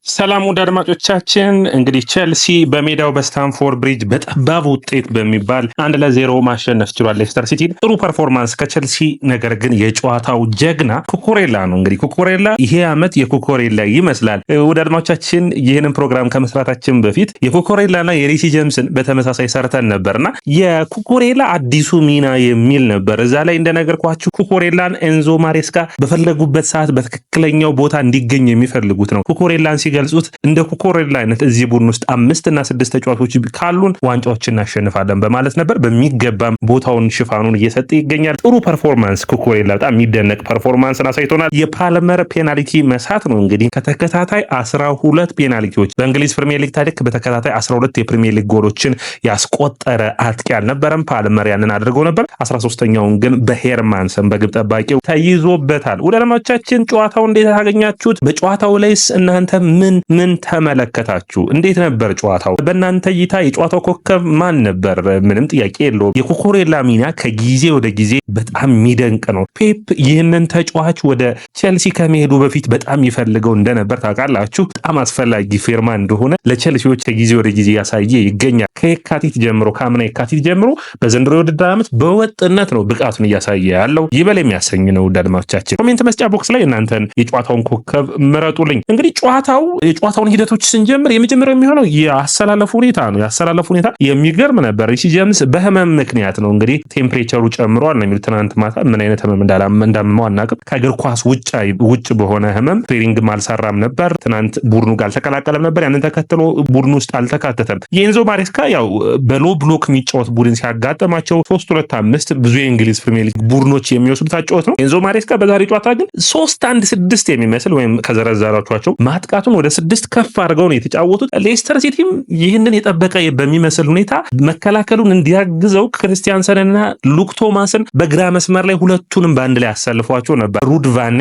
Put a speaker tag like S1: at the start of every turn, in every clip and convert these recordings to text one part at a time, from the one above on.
S1: ሰላም ወደ አድማጮቻችን እንግዲህ ቼልሲ በሜዳው በስታንፎርድ ብሪጅ በጠባብ ውጤት በሚባል 1-0 ማሸነፍ ችሏል ሌስተር ሲቲ። ጥሩ ፐርፎርማንስ ከቼልሲ ነገር ግን የጨዋታው ጀግና ኩኩሬላ ነው። እንግዲህ ኩኩሬላ ይሄ ዓመት የኩኩሬላ ይመስላል። ወደ አድማጮቻችን ይህንን ፕሮግራም ከመስራታችን በፊት የኩኩሬላና የሪሲ ጄምስን በተመሳሳይ ሰርተን ነበርና የኩኩሬላ አዲሱ ሚና የሚል ነበር። እዛ ላይ እንደነገርኳችሁ ኩኩሬላን ኤንዞ ማሬስካ በፈለጉበት ሰዓት በትክክለኛው ቦታ እንዲገኝ የሚፈልጉት ነው። ኩኩሬላን ገልጹት እንደ ኩኩሬላ አይነት እዚህ ቡድን ውስጥ 5 እና 6 ተጫዋቾች ካሉን ዋንጫዎችን እናሸንፋለን በማለት ነበር። በሚገባም ቦታውን ሽፋኑን እየሰጠ ይገኛል። ጥሩ ፐርፎርማንስ ኩኩሬላ በጣም የሚደነቅ ፐርፎርማንስን አሳይቶናል። የፓልመር ፔናልቲ መሳት ነው እንግዲህ ከተከታታይ 12 ፔናልቲዎች በእንግሊዝ ፕሪሚየር ሊግ ታሪክ በተከታታይ 12 የፕሪሚየር ሊግ ጎሎችን ያስቆጠረ አጥቂ አልነበረም። ፓልመር ያንን አድርገው ነበር። 13ኛውን ግን በሄርማንሰን በግብ ጠባቂው ተይዞበታል። ወደ አድማጮቻችን ጨዋታው እንዴት አገኛችሁት? በጨዋታው ላይስ እናንተ ምን ተመለከታችሁ? እንዴት ነበር ጨዋታው? በእናንተ እይታ የጨዋታው ኮከብ ማን ነበር? ምንም ጥያቄ የለውም የኩኩሬላ ሚና ከጊዜ ወደ ጊዜ በጣም የሚደንቅ ነው። ፔፕ ይህንን ተጫዋች ወደ ቼልሲ ከመሄዱ በፊት በጣም ይፈልገው እንደነበር ታውቃላችሁ። በጣም አስፈላጊ ፊርማ እንደሆነ ለቼልሲዎች ከጊዜ ወደ ጊዜ ያሳየ ይገኛል። ከየካቲት ጀምሮ ከአምና የካቲት ጀምሮ በዘንድሮ የውድድር ዓመት በወጥነት ነው ብቃቱን እያሳየ ያለው። ይበል የሚያሰኝ ነው። አድማጮቻችን ኮሜንት መስጫ ቦክስ ላይ እናንተን የጨዋታውን ኮከብ ምረጡልኝ። እንግዲህ የጨዋታውን ሂደቶች ስንጀምር የመጀመሪያው የሚሆነው የአሰላለፉ ሁኔታ ነው። የአሰላለፉ ሁኔታ የሚገርም ነበር። ሪሲ ጄምስ በህመም ምክንያት ነው እንግዲህ ቴምፕሬቸሩ ጨምሯል ነው የሚሉት። ትናንት ማታ ምን አይነት ህመም እንዳመመው አናውቅም። ከእግር ኳስ ውጭ በሆነ ህመም ትሬኒንግም አልሰራም ነበር። ትናንት ቡድኑ ጋር አልተቀላቀለም ነበር። ያንን ተከትሎ ቡድኑ ውስጥ አልተካተተም። የኤንዞ ማሬስካ ያው በሎ ብሎክ የሚጫወት ቡድን ሲያጋጥማቸው 3-2-5 ብዙ የእንግሊዝ ፕሪሚየር ሊግ ቡድኖች የሚወስዱት አጫወት ነው። ኤንዞ ማሬስካ በዛሬ ጨዋታ ግን 3-1-6 የሚመስል ወይም ከዘረዘራቸው ማጥቃቱን ወደ 6 ከፍ አድርገው ነው የተጫወቱት። ሌስተር ሲቲም ይህንን የጠበቀ በሚመስል ሁኔታ መከላከሉን እንዲያግዘው ክርስቲያንሰንና ሉክ ቶማስን በግራ መስመር ላይ ሁለቱንም በአንድ ላይ ያሰልፏቸው ነበር። ሩድ ቫን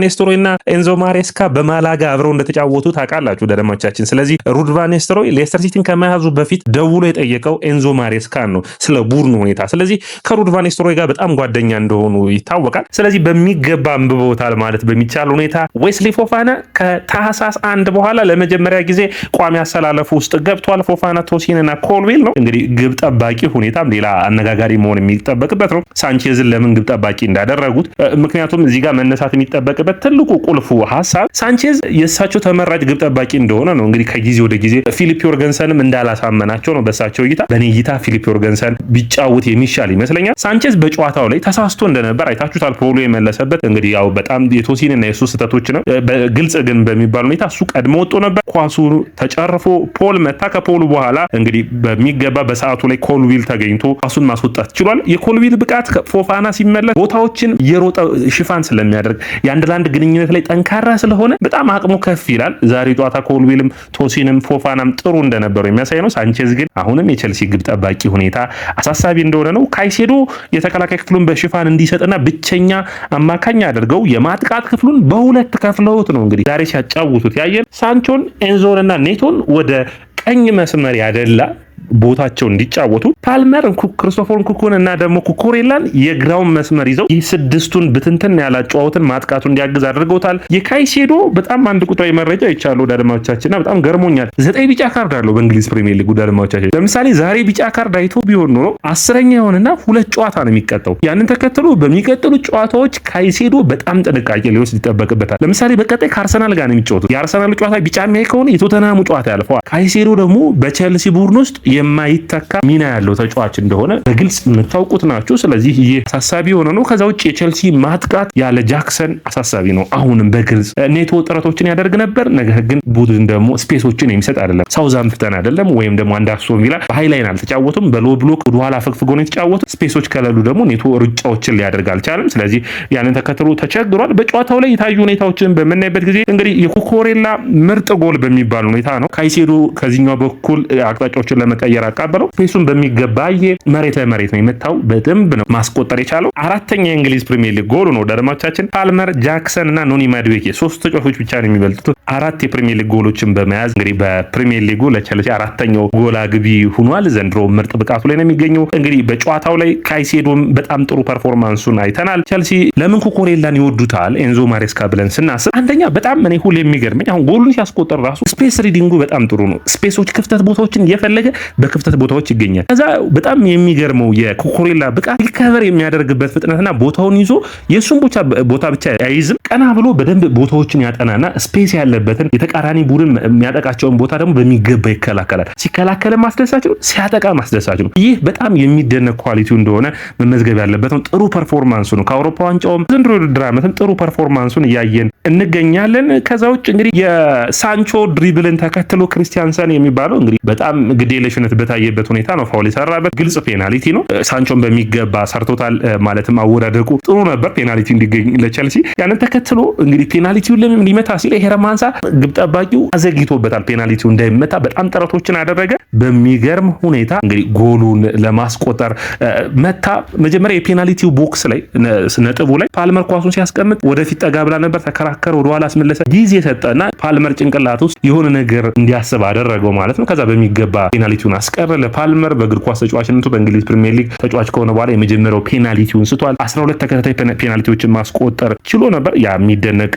S1: ኒስተልሮይ እና ኤንዞ ማሬስካ በማላጋ አብረው እንደተጫወቱ ታውቃላችሁ ደደማቻችን። ስለዚህ ሩድ ቫን ኒስተልሮይ ሌስተር ሲቲን ከመያዙ በፊት ደውሎ የጠየቀው ኤንዞ ማሬስካን ነው ስለ ቡድኑ ሁኔታ። ስለዚህ ከሩድ ቫን ኒስተልሮይ ጋር በጣም ጓደኛ እንደሆኑ ይታወቃል። ስለዚህ በሚገባ አንብቦታል ማለት በሚቻል ሁኔታ ዌስሊ ፎፋና ከታህሳስ 1 በኋላ ለመጀመሪያ ጊዜ ቋሚ አሰላለፉ ውስጥ ገብቷል። ፎፋና፣ ቶሲን እና ኮልዊል ነው። እንግዲህ ግብ ጠባቂ ሁኔታም ሌላ አነጋጋሪ መሆን የሚጠበቅበት ነው። ሳንቼዝን ለምን ግብ ጠባቂ እንዳደረጉት ምክንያቱም እዚህ ጋር መነሳት የሚጠበቅበት ትልቁ ቁልፉ ሀሳብ ሳንቼዝ የእሳቸው ተመራጭ ግብ ጠባቂ እንደሆነ ነው። እንግዲህ ከጊዜ ወደ ጊዜ ፊሊፕ ዮርገንሰንም እንዳላሳመናቸው ነው በእሳቸው እይታ። በእኔ እይታ ፊሊፕ ዮርገንሰን ቢጫወት የሚሻል ይመስለኛል። ሳንቼዝ በጨዋታው ላይ ተሳስቶ እንደነበር አይታችሁታል። ፖሎ የመለሰበት እንግዲህ ያው በጣም የቶሲን እና የሱ ስህተቶች ነው። በግልጽ ግን በሚባል ሁኔታ እሱ ቀድሞ ወጥቶ ነበር። ኳሱ ተጨርፎ ፖል መታ። ከፖሉ በኋላ እንግዲህ በሚገባ በሰዓቱ ላይ ኮልዊል ተገኝቶ ኳሱን ማስወጣት ችሏል። የኮልዊል ብቃት ፎፋና ሲመለስ ቦታዎችን የሮጠ ሽፋን ስለሚያደርግ የአንድ ለአንድ ግንኙነት ላይ ጠንካራ ስለሆነ በጣም አቅሙ ከፍ ይላል። ዛሬ ጨዋታ ኮልዊልም ቶሲንም ፎፋናም ጥሩ እንደነበሩ የሚያሳይ ነው። ሳንቼዝ ግን አሁንም የቼልሲ ግብ ጠባቂ ሁኔታ አሳሳቢ እንደሆነ ነው። ካይሴዶ የተከላካይ ክፍሉን በሽፋን እንዲሰጥና ብቸኛ አማካኝ አድርገው የማጥቃት ክፍሉን በሁለት ከፍለውት ነው እንግዲህ ዛሬ ሲያጫውቱት ያየን። ሳንቾን ኤንዞን እና ኔቶን ወደ ቀኝ መስመር ያደላ ቦታቸው እንዲጫወቱ ፓልመር ክሪስቶፈር ኩኩን እና ደግሞ ኩኩሬላን የግራውን መስመር ይዘው የስድስቱን ብትንትን ያላጨዋወትን ማጥቃቱ እንዲያግዝ አድርገውታል። የካይሴዶ በጣም አንድ ቁጥራዊ መረጃ ይቻሉ ዳድማዎቻችንና በጣም ገርሞኛል። 9 ቢጫ ካርድ አለው በእንግሊዝ ፕሪሚየር ሊግ ዳድማዎቻችን። ለምሳሌ ዛሬ ቢጫ ካርድ አይቶ ቢሆን ኖሮ 10ኛ የሆነና 2 ጨዋታ ነው የሚቀጣው። ያንን ተከትሎ በሚቀጥሉት ጨዋታዎች ካይሴዶ በጣም ጥንቃቄ ሊወስድ ይጠበቅበታል። ለምሳሌ በቀጣይ ከአርሰናል ጋር ነው የሚጫወቱት። የአርሰናል ጨዋታ ቢጫ የሚያይ ከሆነ የቶተንሃሙ ጨዋታ ያልፈዋል። ካይሴዶ ደግሞ በቼልሲ ቡድን ውስጥ የማይተካ ሚና ያለው ተጫዋች እንደሆነ በግልጽ የምታውቁት ናችሁ። ስለዚህ ይህ አሳሳቢ የሆነ ነው። ከዛ ውጭ የቼልሲ ማጥቃት ያለ ጃክሰን አሳሳቢ ነው። አሁንም በግልጽ ኔቶ ጥረቶችን ያደርግ ነበር፣ ነገር ግን ቡድን ደግሞ ስፔሶችን የሚሰጥ አይደለም። ሳውዛምፕተን አይደለም ወይም ደግሞ አንዳርሶን ቪላ በሃይላይን አልተጫወቱም። በሎ ብሎክ ወደ ኋላ አፈግፍጎ ነው የተጫወቱት። ስፔሶች ከሌሉ ደግሞ ኔቶ ሩጫዎችን ሊያደርግ አልቻለም። ስለዚህ ያንን ተከትሎ ተቸግሯል። በጨዋታው ላይ የታዩ ሁኔታዎችን በምናይበት ጊዜ እንግዲህ የኩኩሬላ ምርጥ ጎል በሚባል ሁኔታ ነው። ካይሴዶ ከዚህኛው በኩል አቅጣጫዎችን በመቀየር አቃበለው። ስፔሱን በሚገባ መሬት ለመሬት ነው የመታው። በደንብ ነው ማስቆጠር የቻለው። አራተኛ የእንግሊዝ ፕሪሚየር ሊግ ጎሉ ነው ደረማቻችን። ፓልመር፣ ጃክሰን እና ኖኒ ማዱዌኬ ሶስት ተጫዋቾች ብቻ ነው የሚበልጡት። 4 የፕሪሚየር ሊግ ጎሎችን በመያዝ እንግዲህ በፕሪሚየር ሊጉ ለቸልሲ አራተኛው ጎል አግቢ ሆኗል። ዘንድሮ ምርጥ ብቃቱ ላይ ነው የሚገኘው። እንግዲህ በጨዋታው ላይ ካይሴዶም በጣም ጥሩ ፐርፎርማንሱን አይተናል። ቸልሲ ለምን ኩኩሬላን ይወዱታል ኤንዞ ማሬስካ ብለን ስናስብ አንደኛ በጣም እኔ ሁሌ የሚገርመኝ አሁን ጎሉን ሲያስቆጠር ራሱ ስፔስ ሪዲንጉ በጣም ጥሩ ነው። ስፔሶች፣ ክፍተት ቦታዎችን እየፈለገ በክፍተት ቦታዎች ይገኛል። ከዛ በጣም የሚገርመው የኩኩሬላ ብቃት ሪከቨር የሚያደርግበት ፍጥነትና ቦታውን ይዞ የሱን ቦታ ብቻ አይዝም፣ ቀና ብሎ በደንብ ቦታዎችን ያጠናና ስፔስ ያለበትን የተቃራኒ ቡድን የሚያጠቃቸውን ቦታ ደግሞ በሚገባ ይከላከላል። ሲከላከል ማስደሳች ነው፣ ሲያጠቃ ማስደሳች ነው። ይህ በጣም የሚደነቅ ኳሊቲው እንደሆነ መመዝገብ ያለበት ነው። ጥሩ ፐርፎርማንሱ ነው። ከአውሮፓ ዋንጫውም ዘንድሮ ውድድር ዓመትም ጥሩ ፐርፎርማንሱን እያየን እንገኛለን። ከዛ ውጭ እንግዲህ የሳንቾ ድሪብልን ተከትሎ ክሪስቲያንሰን የሚባለው እንግዲህ በጣም ግዴለሽነት በታየበት ሁኔታ ነው ፋውል የሰራበት። ግልጽ ፔናልቲ ነው። ሳንቾን በሚገባ ሰርቶታል። ማለትም አወዳደቁ ጥሩ ነበር ፔናልቲ እንዲገኝ ለቸልሲ። ያንን ተከትሎ እንግዲህ ፔናልቲውን ሊመታ ሲል ሄረማንሳ ግብ ጠባቂው አዘግይቶበታል። ፔናልቲው እንዳይመታ በጣም ጥረቶችን አደረገ። በሚገርም ሁኔታ እንግዲህ ጎሉን ለማስቆጠር መታ። መጀመሪያ የፔናልቲው ቦክስ ላይ ነጥቡ ላይ ፓልመር ኳሱን ሲያስቀምጥ ወደፊት ጠጋ ብላ ነበር። ተከራከረ፣ ወደኋላ አስመለሰ፣ ጊዜ ሰጠና ፓልመር ጭንቅላት ውስጥ የሆነ ነገር እንዲያስብ አደረገው ማለት ነው። ከዛ በሚገባ ፔናልቲውን አስቀረ። ለፓልመር በእግር ኳስ ተጫዋችነቱ በእንግሊዝ ፕሪሚየር ሊግ ተጫዋች ከሆነ በኋላ የመጀመሪያው ፔናልቲውን ስቷል። 12 ተከታታይ ፔናልቲዎችን ማስቆጠር ችሎ ነበር። ያ የሚደነቅ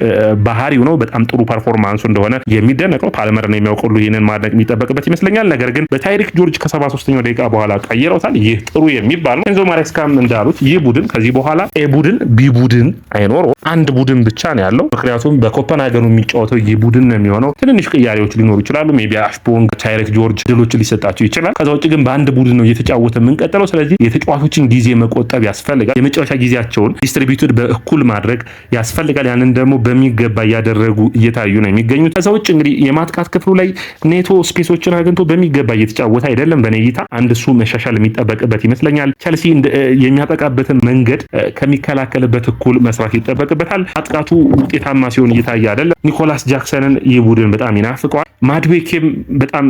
S1: ባህሪው ነው። በጣም ጥሩ ፐርፎርማንሱ እንደሆነ የሚደነቅ ነው። ፓልመር ነው የሚያውቀው፣ ይህንን ማድነቅ የሚጠበቅበት ይመስለኛል። ነገር ግን በታይሪክ ጆርጅ ከ73ኛው ደቂቃ በኋላ ቀይረውታል። ይህ ጥሩ የሚባል ነው። ኤንዞ ማሬስካም እንዳሉት ይህ ቡድን ከዚህ በኋላ ኤ ቡድን ቢ ቡድን አይኖረው፣ አንድ ቡድን ብቻ ነው ያለው። ምክንያቱም በኮፐንሃገኑ የሚጫወተው ይህ ቡድን ነው የሚሆነው። ትንንሽ ቅያሬዎች ሊኖሩ ይችላሉ። ሜቢ አሽፖንግ፣ ታይሪክ ጆርጅ ድሎችን ሊሰጣቸው ይችላል። ከዛ ውጭ ግን በአንድ ቡድን ነው እየተጫወተ የምንቀጥለው። ስለዚህ የተጫዋቾችን ጊዜ መቆጠብ ያስፈልጋል። የመጫወቻ ጊዜያቸውን ዲስትሪቢዩትድ በእኩል ማድረግ ያስፈልጋል። ያንን ደግሞ በሚገባ እያደረጉ እየታዩ ነው የሚገኙት። ከዛ ውጭ እንግዲህ የማጥቃት ክፍሉ ላይ ኔቶ ስፔሶችን አግኝቶ በሚገባ እየተጫወተ አይደለም። በኔ እይታ አንድ እሱ መሻሻል የሚጠበቅበት ይመስለኛል። ቸልሲ የሚያጠቃበትን መንገድ ከሚከላከልበት እኩል መስራት ይጠበቅበታል። አጥቃቱ ውጤታማ ሲሆን እየታየ አይደለም። ኒኮላስ ጃክሰንን ይህ ቡድን በጣም ይናፍቀዋል። ማድዌኬም በጣም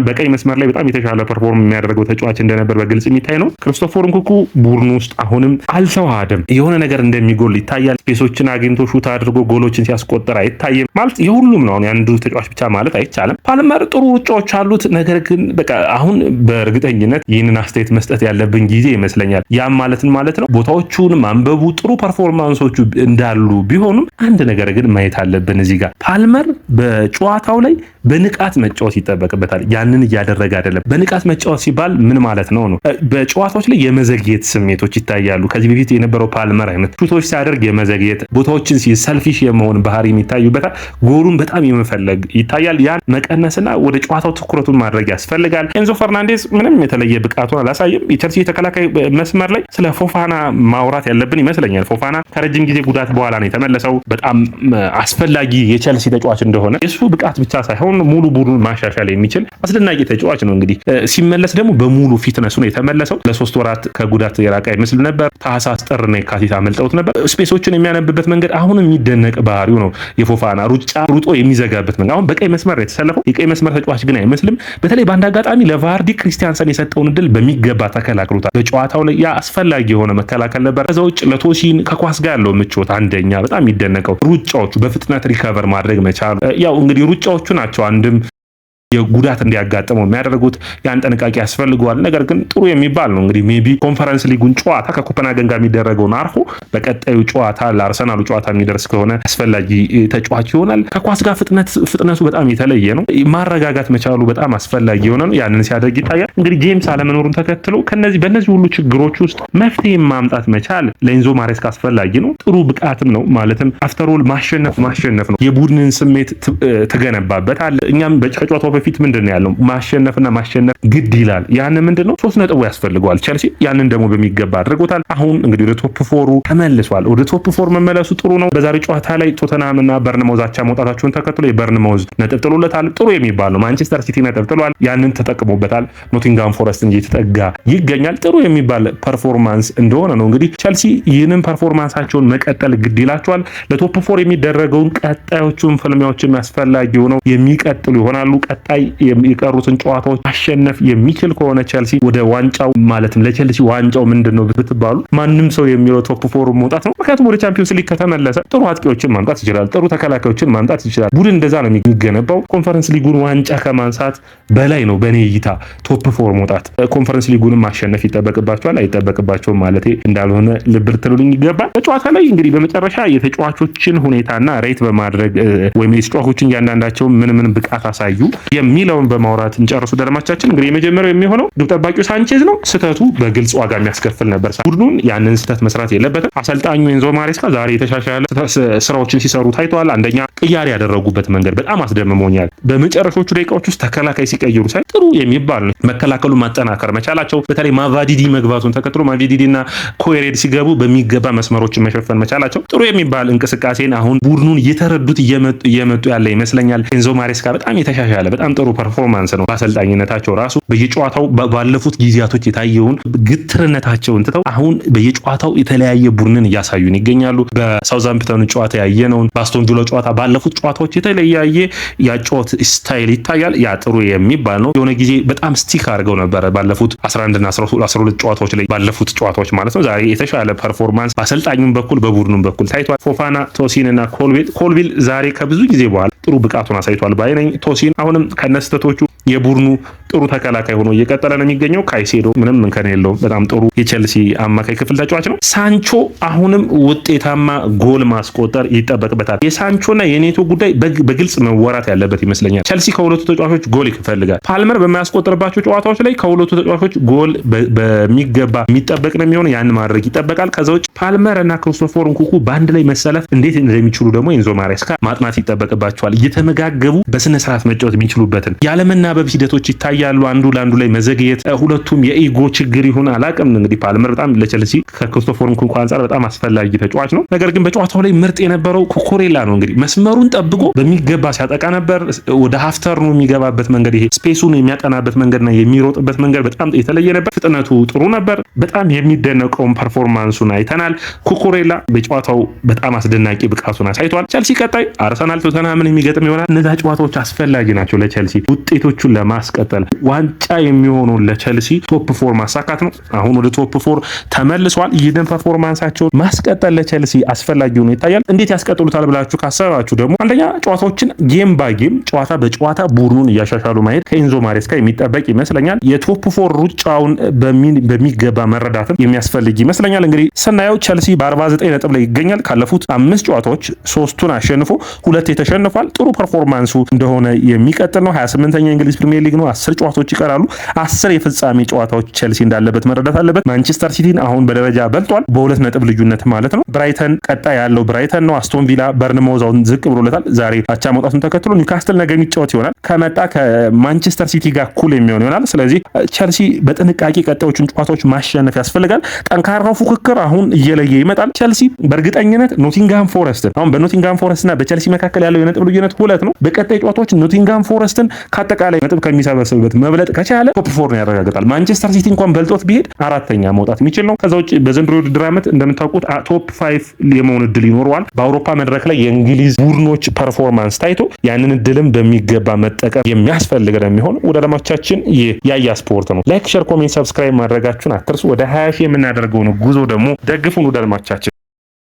S1: በቀኝ መስመር ላይ በጣም የተሻለ ፐርፎርም የሚያደርገው ተጫዋች እንደነበር በግልጽ የሚታይ ነው። ክርስቶፈር ንኩኩ ቡድኑ ውስጥ አሁንም አልተዋሃደም። የሆነ ነገር እንደሚጎል ይታያል። ስፔሶችን አግኝቶ ሹት አድርጎ ጎሎችን ሲያስቆጥር አይታይም። ማለት የሁሉም ነው። የአንዱ ተጫዋች ብቻ ማለት አይቻልም። ፓልመር ጥሩ ውጫዎች አሉት። ነገር ግን በቃ አሁን በእርግጠኝነት ይህንን አስተያየት መስጠት ያለብን ጊዜ ይመስለኛል። ያም ማለት ነው ቦታዎቹን ማንበቡ ጥሩ ፐርፎርማንሶቹ እንዳሉ ቢሆኑም አንድ ነገር ግን ማየት አለብን እዚህ ጋር ፓልመር በጨዋታው ላይ በንቃት መጫወት ይጠበቅበታል። ያንን እያደረገ አይደለም። በንቃት መጫወት ሲባል ምን ማለት ነው? በጨዋታዎች ላይ የመዘግየት ስሜቶች ይታያሉ። ከዚህ በፊት የነበረው ፓልመር አይነት ሹቶች ሲያደርግ የመዘግየት ቦታዎችን ሰልፊሽ የመሆን ባህሪ ይታዩበታል። ጎሉን በጣም የመፈለግ ይታያል። ያን መቀነስና ወደ ጨዋታው ትኩረቱን ማድረግ ያስፈልጋል። ኤንዞ ፈርናንዴዝ ምንም የተለየ ብቃቱን አላሳየም። የቸልሲ የተከላካይ መስመር ላይ ስለ ፎፋና ማውራት ያለብን ይመስለኛል። ፎፋና ከረጅም ጊዜ ጉዳት በኋላ ነው የተመለሰው። በጣም አስፈላጊ የቸልሲ ተጫዋች እንደሆነ የሱ ብቃት ብቻ ሳይሆን ሙሉ ቡድኑን ማሻሻል የሚችል አስደናቂ ተጫዋች ነው። እንግዲህ ሲመለስ ደግሞ በሙሉ ፊትነሱ ነው የተመለሰው። ለ3 ወራት ከጉዳት የራቀ ይመስል ነበር። ታህሳስ፣ ጥርና የካቲት አመልጠውት ነበር። ስፔሶችን የሚያነብበት መንገድ አሁን የሚደነቅ ባህሪው ነው። የፎፋና ሩጦ የሚዘጋበት መንገድ አሁን በቀይ መስመር ነው የተሰለፈው። የቀይ መስመር ተጫዋች ግን አይመስልም። በተለይ በአንድ አጋጣሚ ለቫርዲ ክሪስቲያንሰን የሰጠውን እድል በሚገባ ተከላክሎታል። በጨዋታው ላይ ያ አስፈላጊ የሆነ መከላከል ነበር። ከዛ ውጭ ለቶሲን ከኳስ ጋር ያለው ምቾት አንደኛ በጣም የሚደነቀው ሩጫዎቹ በፍጥነት ሪከቨር ማድረግ መቻሉ። ያው እንግዲህ ሩጫዎቹ ናቸው አንድም የጉዳት እንዲያጋጥመው የሚያደርጉት ያን ጥንቃቄ ያስፈልገዋል። ነገር ግን ጥሩ የሚባል ነው። እንግዲህ ሜቢ ኮንፈረንስ ሊጉን ጨዋታ ከኮፐንሃገን ጋር የሚደረገውን አርፎ በቀጣዩ ጨዋታ ለአርሰናሉ ጨዋታ የሚደርስ ከሆነ አስፈላጊ ተጫዋች ይሆናል። ከኳስ ጋር ፍጥነቱ በጣም የተለየ ነው። ማረጋጋት መቻሉ በጣም አስፈላጊ የሆነ ነው። ያንን ሲያደርግ ይታያል። እንግዲህ ጄምስ አለመኖሩን ተከትሎ በእነዚህ ሁሉ ችግሮች ውስጥ መፍትሄ ማምጣት መቻል ለኤንዞ ማሬስካ አስፈላጊ ነው። ጥሩ ብቃትም ነው። ማለትም አፍተሮል ማሸነፍ ነው። የቡድንን ስሜት ትገነባበታል። እኛም ከጨዋታው በፊት ምንድነው ያለው ማሸነፍና ማሸነፍ ግድ ይላል። ያን ምንድነው 3 ነጥብ ያስፈልገዋል ቸልሲ። ያንን ደግሞ በሚገባ አድርጎታል። አሁን እንግዲህ ወደ ቶፕ 4 ተመልሷል። ወደ ቶፕ 4 መመለሱ ጥሩ ነው። በዛሬ ጨዋታ ላይ ቶተንሃም እና በርንማውዝ አቻ መውጣታቸውን ተከትሎ የበርንማውዝ ነጥብ ጥሎለታል። ጥሩ የሚባል ነው። ማንቸስተር ሲቲ ነጥብ ጥሏል። ያንን ተጠቅሞበታል። ኖቲንጋም ፎረስት እንጂ የተጠጋ ይገኛል። ጥሩ የሚባል ፐርፎርማንስ እንደሆነ ነው። እንግዲህ ቸልሲ ይህንን ፐርፎርማንሳቸውን መቀጠል ግድ ይላቸዋል። ለቶፕ 4 የሚደረገውን ቀጣዮቹን ፍልሚያዎች የሚያስፈልጉ ነው የሚቀጥሉ ይሆናሉ። ቀጣይ ቀጣይ የሚቀሩትን ጨዋታዎች ማሸነፍ የሚችል ከሆነ ቼልሲ ወደ ዋንጫው ማለትም ለቼልሲ ዋንጫው ምንድነው ብትባሉ ማንም ሰው የሚለው ቶፕ ፎር መውጣት ነው። ምክንያቱም ወደ ቻምፒዮንስ ሊግ ከተመለሰ ጥሩ አጥቂዎችን ማምጣት ይችላል፣ ጥሩ ተከላካዮችን ማምጣት ይችላል። ቡድን እንደዛ ነው የሚገነባው። ኮንፈረንስ ሊጉን ዋንጫ ከማንሳት በላይ ነው በኔ እይታ ቶፕ ፎር መውጣት። ኮንፈረንስ ሊጉን ማሸነፍ ይጠበቅባቸዋል አይጠበቅባቸውም ማለት እንዳልሆነ ልብ ልትሉልኝ ይገባል። በጨዋታ ላይ እንግዲህ በመጨረሻ የተጫዋቾችን ሁኔታና ሬት በማድረግ ወይም የተጫዋቾችን እያንዳንዳቸው ምን ብቃት አሳዩ የሚለውን በማውራት እንጨርሱ ደረማቻችን። እንግዲህ የመጀመሪያው የሚሆነው ግብ ጠባቂው ሳንቼዝ ነው። ስህተቱ በግልጽ ዋጋ የሚያስከፍል ነበር። ቡድኑን ያንን ስህተት መስራት የለበትም። አሰልጣኙ ኤንዞ ማሬስካ ዛሬ የተሻሻለ ስራዎችን ሲሰሩ ታይተዋል። አንደኛ ቅያሬ ያደረጉበት መንገድ በጣም አስደምሞኛል። በመጨረሻዎቹ ደቂቃዎች ውስጥ ተከላካይ ሲቀይሩ ሳይ ጥሩ የሚባል ነው። መከላከሉን ማጠናከር መቻላቸው፣ በተለይ ማቫዲዲ መግባቱን ተከትሎ ማቫዲዲና ኮሬድ ሲገቡ በሚገባ መስመሮችን መሸፈን መቻላቸው ጥሩ የሚባል እንቅስቃሴን አሁን ቡድኑን እየተረዱት እየመጡ ያለ ይመስለኛል። ኤንዞ ማሬስካ በጣም የተሻሻለ በጣም ጥሩ ፐርፎርማንስ ነው በአሰልጣኝነታቸው ራሱ በየጨዋታው ባለፉት ጊዜያቶች የታየውን ግትርነታቸውን ትተው አሁን በየጨዋታው የተለያየ ቡድንን እያሳዩን ይገኛሉ። በሳውዛምፕተኑ ጨዋታ ያየነውን በአስቶን ቪላ ጨዋታ ባለፉት ጨዋታዎች የተለያየ ያጨዋት ስታይል ይታያል። ያ ጥሩ የሚባል ነው። የሆነ ጊዜ በጣም ስቲክ አድርገው ነበረ ባለፉት 11 እና 12 ጨዋታዎች ላይ ባለፉት ጨዋታዎች ማለት ነው። ዛሬ የተሻለ ፐርፎርማንስ በአሰልጣኙም በኩል በቡድኑም በኩል ታይቷል። ፎፋና፣ ቶሲን እና ኮልቪል ዛሬ ከብዙ ጊዜ በኋላ ጥሩ ብቃቱን አሳይቷል ባይነኝ። ቶሲን አሁንም ከነስተቶቹ የቡድኑ ጥሩ ተከላካይ ሆኖ እየቀጠለ ነው የሚገኘው። ካይሴዶ ምንም እንከን የለውም፣ በጣም ጥሩ የቼልሲ አማካይ ክፍል ተጫዋች ነው። ሳንቾ አሁንም ውጤታማ ጎል ማስቆጠር ይጠበቅበታል። የሳንቾና የኔቶ ጉዳይ በግልጽ መወራት ያለበት ይመስለኛል። ቼልሲ ከሁለቱ ተጫዋቾች ጎል ይፈልጋል። ፓልመር በማያስቆጥርባቸው ጨዋታዎች ላይ ከሁለቱ ተጫዋቾች ጎል በሚገባ የሚጠበቅ ነው የሚሆነው። ያን ማድረግ ይጠበቃል። ከዛ ውጭ ፓልመር እና ክሪስቶፈር ንኩኩ በአንድ ላይ መሰለፍ እንዴት እንደሚችሉ ደግሞ ኤንዞ ማሬስካ ማጥናት ይጠበቅባቸዋል። እየተመጋገቡ በስነ ስርዓት መጫወት የሚችሉበትን ያለመናበብ ሂደቶች ይታያሉ። አንዱ ለአንዱ ላይ መዘግየት፣ ሁለቱም የኢጎ ችግር ይሁን አላቅም። እንግዲህ ፓልመር በጣም ለቼልሲ ከክሪስቶፈር ንኩኩ አንጻር በጣም አስፈላጊ ተጫዋች ነው። ነገር ግን በጨዋታው ላይ ምርጥ የነበረው ኩኩሬላ ነው። እንግዲህ መስመሩን ጠብቆ በሚገባ ሲያጠቃ ነበር። ወደ ሀፍተር ነው የሚገባበት መንገድ፣ ይሄ ስፔሱን የሚያጠናበት መንገድና የሚሮጥበት መንገድ በጣም የተለየ ነበር። ፍጥነቱ ጥሩ ነበር። በጣም የሚደነቀውን ፐርፎርማንሱን አይተናል። ኩኩሬላ በጨዋታው በጣም አስደናቂ ብቃቱን አሳይቷል። ቼልሲ ቀጣይ አርሰናል ቶተንሃምን የሚገጥም ይሆናል። እነዛ ጨዋታዎች አስፈላጊ ናቸው ለቼልሲ ውጤቶቹን ለማስቀጠል። ዋንጫ የሚሆነው ለቼልሲ ቶፕ ፎር ማሳካት ነው። አሁን ወደ ቶፕ ፎር ተመልሷል። ይህንን ፐርፎርማንሳቸውን ማስቀጠል ለቼልሲ አስፈላጊ ሆኖ ይታያል። እንዴት ያስቀጥሉታል ብላችሁ ካሰባችሁ ደግሞ አንደኛ ጨዋታዎችን ጌም ባይ ጌም ጨዋታ በጨዋታ ቡድኑን እያሻሻሉ ማየት ከኤንዞ ማሬስካ የሚጠበቅ ይመስለኛል። የቶፕ ፎር ሩጫውን በሚገባ መረዳትም የሚያስፈልግ ይመስለኛል። እንግዲህ ስናየው ቼልሲ በ49 ነጥብ ላይ ይገኛል። ካለፉት 5 ጨዋታዎች 3ቱን አሸንፎ 2 ተሸንፏል። ጥሩ ፐርፎርማንሱ እንደሆነ የሚቀጥል ነው። 28ኛ እንግሊዝ ፕሪሚየር ሊግ ነው። 10 ጨዋታዎች ይቀራሉ። 10 የፍጻሜ ጨዋታዎች ቼልሲ እንዳለበት መረዳት አለበት። ማንቸስተር ሲቲን አሁን በደረጃ በልጧል፣ በ2 ነጥብ ልዩነት ማለት ነው። ብራይተን ቀጣይ ያለው ብራይተን ነው። አስቶን ቪላ በርንማውዛውን ዝቅ ብሎለታል። ዛሬ አቻ መውጣቱን ተከትሎ ኒውካስትል ነገ የሚጫወት ይሆናል። ከመጣ ከማንቸስተር ሲቲ ጋር እኩል የሚሆን ይሆናል። ስለዚህ ቼልሲ በጥንቃቄ ቀጣዮቹን ጨዋታዎች ማሸነፍ ያስፈልጋል። ጠንካራው ፉክክር አሁን እየለየ ይመጣል። ቼልሲ በእርግጠኝነት ኖቲንግሃም ፎረስትን አሁን በኖቲንግሃም ፎረስትና በቼልሲ መካከል ያለው የነጥብ ልዩነት 2 ነው። በቀጣይ ጨዋታዎች ኖቲንግሃም ፎረስትን ከአጠቃላይ ነጥብ ከሚሰበስብበት መብለጥ ከቻለ ቶፕ ፎር ነው ያረጋግጣል። ማንቸስተር ሲቲ እንኳን በልጦት ቢሄድ 4ኛ መውጣት የሚችል ነው። ከዛ ውጭ በዘንድሮ ውድድር ዓመት እንደምታውቁት ቶፕ 5 የመሆን እድል ይኖረዋል። በአውሮፓ መድረክ ላይ የእንግሊዝ ቡድኖች ፐርፎርማንስ ታይቶ ያንን እድልም በሚገባ መጠቀም የሚያስፈልግ ነው የሚሆን። ወደ አለማቻችን ያያ ስፖርት ነው። ላይክ፣ ሼር፣ ኮሜንት፣ ሰብስክራይብ ማድረጋችሁን አትርሱ። ወደ 20 ሺህ የምናደርገውን ጉዞ ደግሞ ደግፉን። ወደ አለማቻችን